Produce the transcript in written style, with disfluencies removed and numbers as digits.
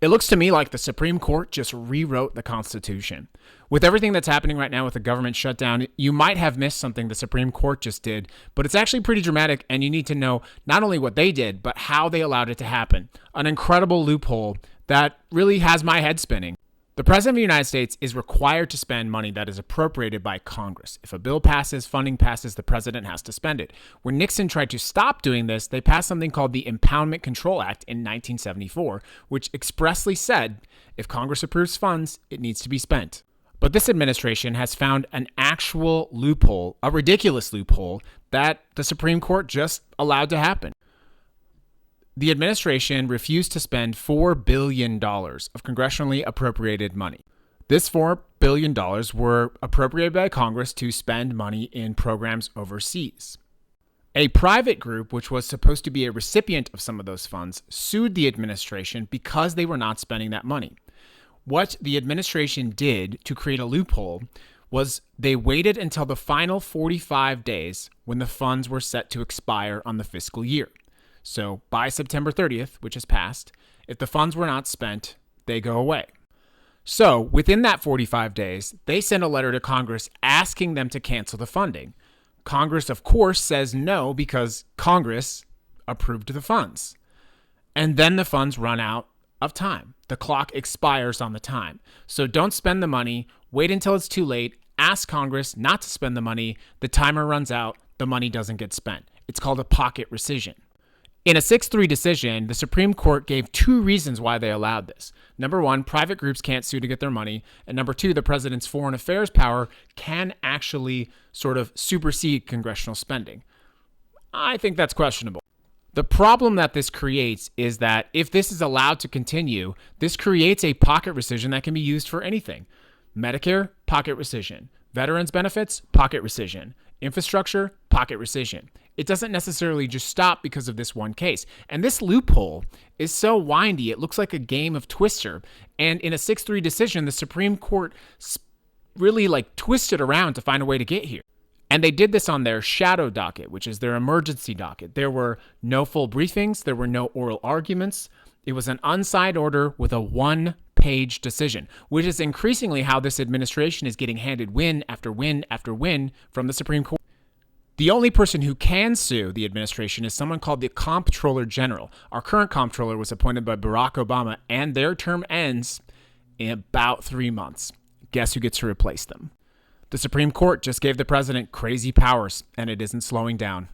It looks to me like the Supreme Court just rewrote the Constitution. With everything that's happening right now with the government shutdown, you might have missed something the Supreme Court just did, but it's actually pretty dramatic, and you need to know not only what they did, but how they allowed it to happen. An incredible loophole that really has my head spinning. The President of the United States is required to spend money that is appropriated by Congress. If a bill passes, funding passes, the president has to spend it. When Nixon tried to stop doing this, they passed something called the Impoundment Control Act in 1974, which expressly said if Congress approves funds, it needs to be spent. But this administration has found an actual loophole, a ridiculous loophole, that the Supreme Court just allowed to happen. The administration refused to spend $4 billion of congressionally appropriated money. This $4 billion were appropriated by Congress to spend money in programs overseas. A private group, which was supposed to be a recipient of some of those funds, sued the administration because they were not spending that money. What the administration did to create a loophole was they waited until the final 45 days when the funds were set to expire on the fiscal year. So by September 30th, which has passed, if the funds were not spent, they go away. So within that 45 days, they send a letter to Congress asking them to cancel the funding. Congress, of course, says no because Congress approved the funds. And then the funds run out of time. The clock expires on the time. So don't spend the money. Wait until it's too late. Ask Congress not to spend the money. The timer runs out. The money doesn't get spent. It's called a pocket rescission. In a 6-3 decision, the Supreme Court gave two reasons why they allowed this. Number one, private groups can't sue to get their money. And number two, the president's foreign affairs power can actually sort of supersede congressional spending. I think that's questionable. The problem that this creates is that if this is allowed to continue, this creates a pocket rescission that can be used for anything. Medicare, pocket rescission. Veterans benefits, pocket rescission. Infrastructure, pocket rescission. It doesn't necessarily just stop because of this one case. And this loophole is so windy, it looks like a game of Twister. And in a 6-3 decision, the Supreme Court really twisted around to find a way to get here. And they did this on their shadow docket, which is their emergency docket. There were no full briefings. There were no oral arguments. It was an unsigned order with a one-page decision, which is increasingly how this administration is getting handed win after win after win from the Supreme Court. The only person who can sue the administration is someone called the Comptroller General. Our current comptroller was appointed by Barack Obama, and their term ends in about 3 months. Guess who gets to replace them? The Supreme Court just gave the president crazy powers, and it isn't slowing down.